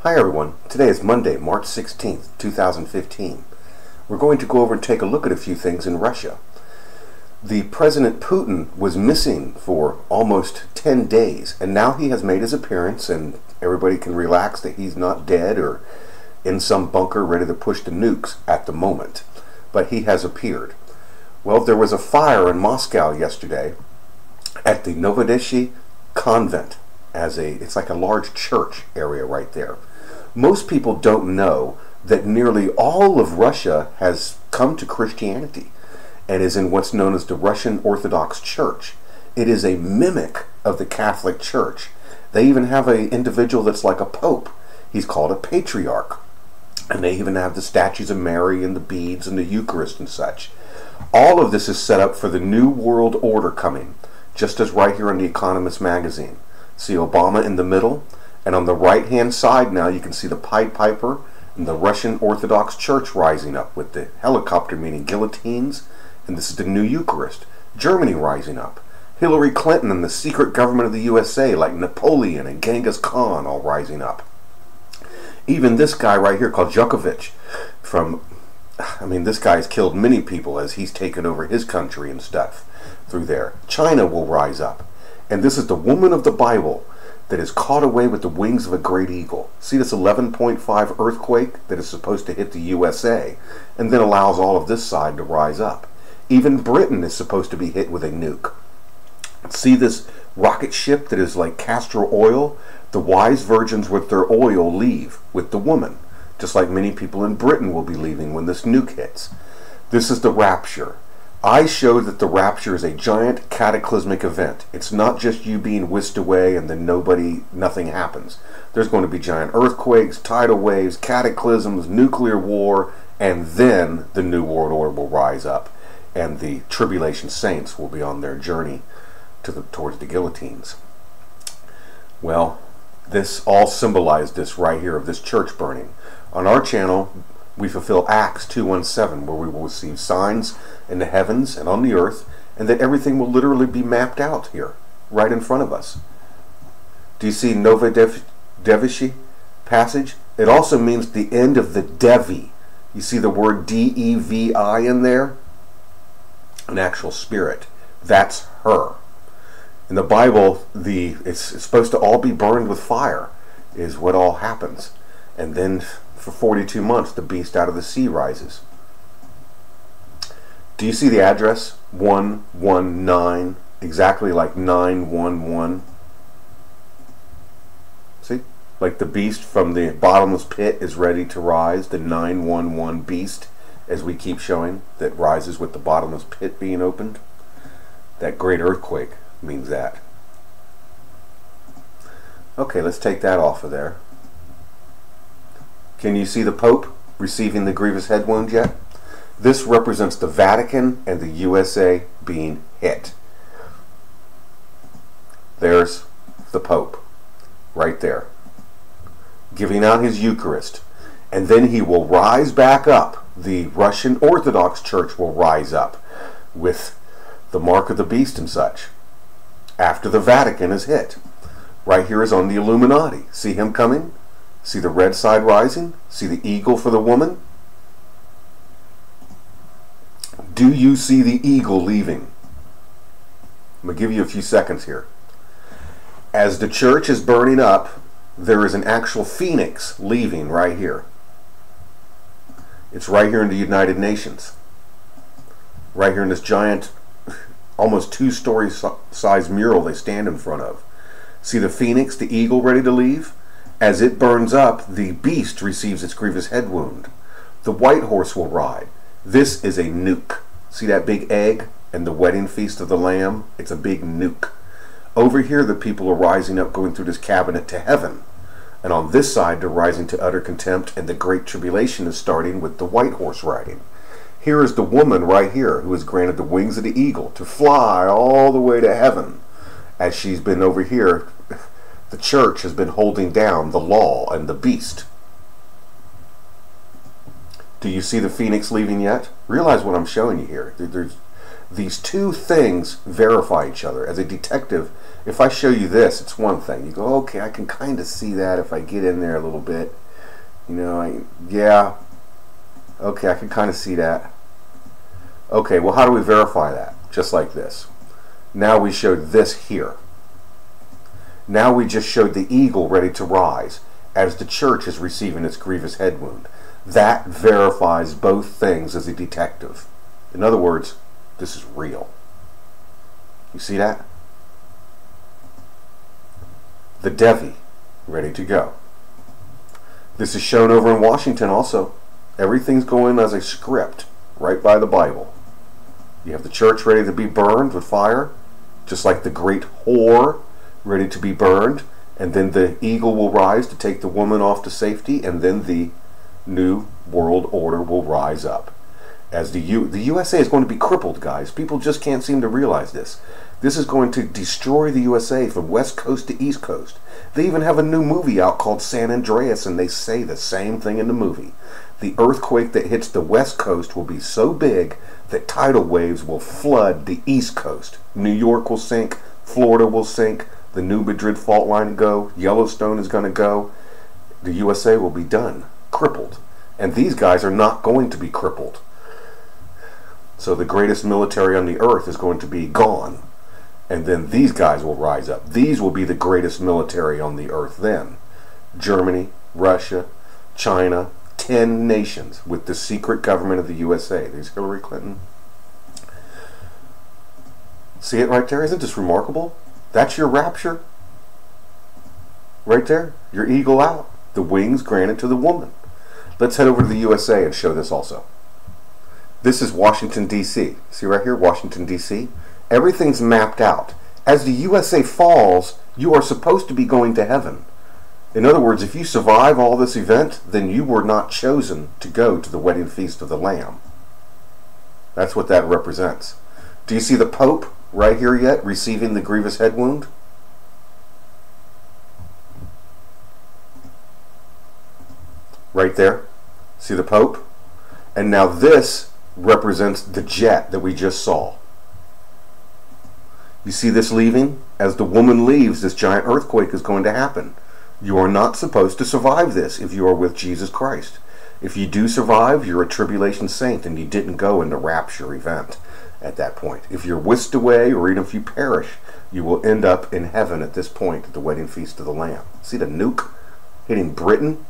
Hi everyone, today is Monday, March 16th, 2015. We're going to go over and take a look at a few things in Russia. The President Putin was missing for almost 10 days, and now he has made his appearance, and everybody can relax that he's not dead or in some bunker ready to push the nukes at the moment. But he has appeared. Well, there was a fire in Moscow yesterday at the Novodevichy Convent. It's like a large church area right there. Most people don't know that nearly all of Russia has come to Christianity and is in what's known as the Russian Orthodox Church. It is a mimic of the Catholic Church. They even have an individual that's like a pope. He's called a patriarch. And they even have the statues of Mary and the beads and the Eucharist and such. All of this is set up for the New World Order coming, just as right here in The Economist magazine. See Obama in the middle, and on the right-hand side now you can see the Pied Piper and the Russian Orthodox Church rising up with the helicopter meaning guillotines, and this is the new Eucharist. Germany rising up. Hillary Clinton and the secret government of the USA like Napoleon and Genghis Khan all rising up. Even this guy right here called Djokovic this guy has killed many people as he's taken over his country and stuff through there. China will rise up. And this is the woman of the Bible that is caught away with the wings of a great eagle. See this 11.5 earthquake that is supposed to hit the USA and then allows all of this side to rise up. Even Britain is supposed to be hit with a nuke. See this rocket ship that is like castor oil? The wise virgins with their oil leave with the woman, just like many people in Britain will be leaving when this nuke hits. This is the rapture. I showed that the rapture is a giant cataclysmic event. It's not just you being whisked away and then nothing happens. There's going to be giant earthquakes, tidal waves, cataclysms, nuclear war, and then the New World Order will rise up and the tribulation saints will be on their journey towards the guillotines. Well, this all symbolized this right here of this church burning. On our channel, we fulfill Acts 2:17, where we will receive signs in the heavens and on the earth, and that everything will literally be mapped out here, right in front of us. Do you see Novodevichy passage? It also means the end of the Devi. You see the word D-E-V-I in there? An actual spirit. That's her. In the Bible, it's supposed to all be burned with fire, is what all happens. And then for 42 months, the beast out of the sea rises. Do you see the address? 119, exactly like 911. See? Like the beast from the bottomless pit is ready to rise, the 911 beast, as we keep showing, that rises with the bottomless pit being opened. That great earthquake means that. Okay, let's take that off of there. Can you see the Pope receiving the grievous head wound yet? This represents the Vatican and the USA being hit. There's the Pope, right there, giving out his Eucharist. And then he will rise back up. The Russian Orthodox Church will rise up with the mark of the beast and such, after the Vatican is hit. Right here is on the Illuminati. See him coming? See the red side rising? See the eagle for the woman? Do you see the eagle leaving? I'm going to give you a few seconds here. As the church is burning up, there is an actual phoenix leaving right here. It's right here in the United Nations. Right here in this giant, almost 2-story size mural they stand in front of. See the phoenix, the eagle ready to leave? As it burns up, the beast receives its grievous head wound. The white horse will ride. This is a nuke. See that big egg and the wedding feast of the Lamb? It's a big nuke. Over here, the people are rising up, going through this cabinet to heaven. And on this side, they're rising to utter contempt, and the great tribulation is starting with the white horse riding. Here is the woman right here who is granted the wings of the eagle to fly all the way to heaven. As she's been over here, the church has been holding down the law and the beast. Do you see the phoenix leaving yet? Realize what I'm showing you here. These two things verify each other. As a detective, if I show you this, it's one thing. You go, okay, I can kind of see that if I get in there a little bit. You know, yeah, okay, I can kind of see that. Okay, well, how do we verify that? Just like this. Now we showed this here. Now we just showed the eagle ready to rise as the church is receiving its grievous head wound. That verifies both things as a detective. In other words, this is real. You see that? The Devi, ready to go. This is shown over in Washington also. Everything's going as a script, right by the Bible. You have the church ready to be burned with fire, just like the great whore ready to be burned, and then the eagle will rise to take the woman off to safety, and then the new world order will rise up. As the USA is going to be crippled, guys. People just can't seem to realize this. This is going to destroy the USA from west coast to east coast. They even have a new movie out called San Andreas, and they say the same thing in the movie. The earthquake that hits the west coast will be so big that tidal waves will flood the east coast. New York will sink, Florida will sink, the New Madrid fault line will go, Yellowstone is going to go. The USA will be done, crippled. And these guys are not going to be crippled. So the greatest military on the earth is going to be gone. And then these guys will rise up. These will be the greatest military on the earth then. Germany, Russia, China, 10 nations with the secret government of the USA. There's Hillary Clinton. See it right there? Isn't this remarkable? That's your rapture. Right there. Your eagle out. The wings granted to the woman. Let's head over to the USA and show this also. This is Washington, D.C. See right here, Washington, D.C.? Everything's mapped out. As the USA falls, you are supposed to be going to heaven. In other words, if you survive all this event, then you were not chosen to go to the wedding feast of the Lamb. That's what that represents. Do you see the Pope right here yet, receiving the grievous head wound? Right there. See the Pope? And now this represents the jet that we just saw. You see this leaving? As the woman leaves, this giant earthquake is going to happen. You are not supposed to survive this if you are with Jesus Christ. If you do survive, you're a tribulation saint and you didn't go in the rapture event at that point. If you're whisked away or even if you perish, you will end up in heaven at this point at the wedding feast of the Lamb. See the nuke hitting Britain?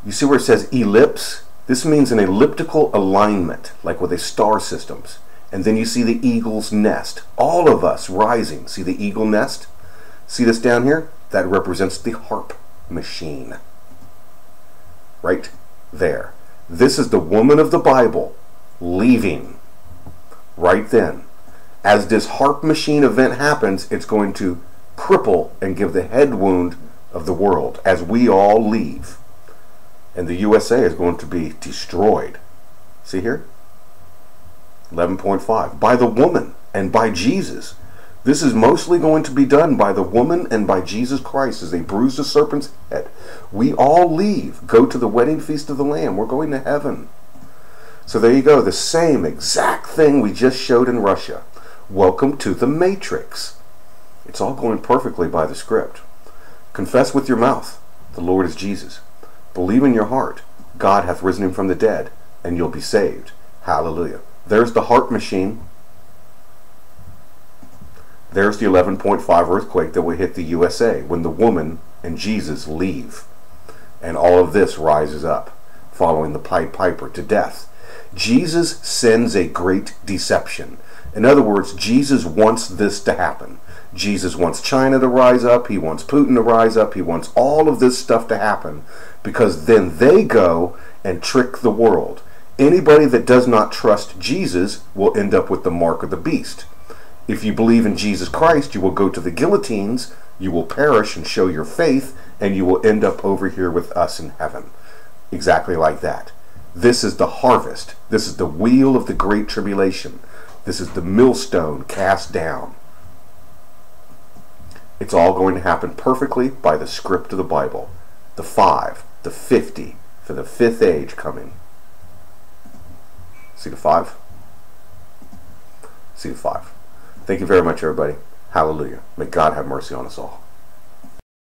You see where it says ellipse? This means an elliptical alignment, like with a star systems. And then you see the eagle's nest. All of us rising. See the eagle nest? See this down here? That represents the harp machine. Right there. This is the woman of the Bible leaving. Right then. As this harp machine event happens, it's going to cripple and give the head wound of the world as we all leave. And the USA is going to be destroyed. See here? 11.5. By the woman and by Jesus. This is mostly going to be done by the woman and by Jesus Christ as they bruise the serpent's head. We all leave. Go to the wedding feast of the Lamb. We're going to heaven. So there you go. The same exact thing we just showed in Russia. Welcome to the Matrix. It's all going perfectly by the script. Confess with your mouth, the Lord is Jesus. Believe in your heart, God hath risen him from the dead, and you'll be saved. Hallelujah. There's the heart machine. There's the 11.5 earthquake that will hit the USA when the woman and Jesus leave. And all of this rises up, following the Pied Piper to death. Jesus sends a great deception. In other words, Jesus wants this to happen. Jesus wants China to rise up. He wants Putin to rise up. He wants all of this stuff to happen because then they go and trick the world. Anybody that does not trust Jesus will end up with the mark of the beast. If you believe in Jesus Christ, you will go to the guillotines, you will perish and show your faith, and you will end up over here with us in heaven. Exactly like that. This is the harvest. This is the wheel of the great tribulation. This is the millstone cast down. It's all going to happen perfectly by the script of the Bible. The 5, the 50, for the 5th age coming. See the 5? See the 5. Thank you very much, everybody. Hallelujah. May God have mercy on us all.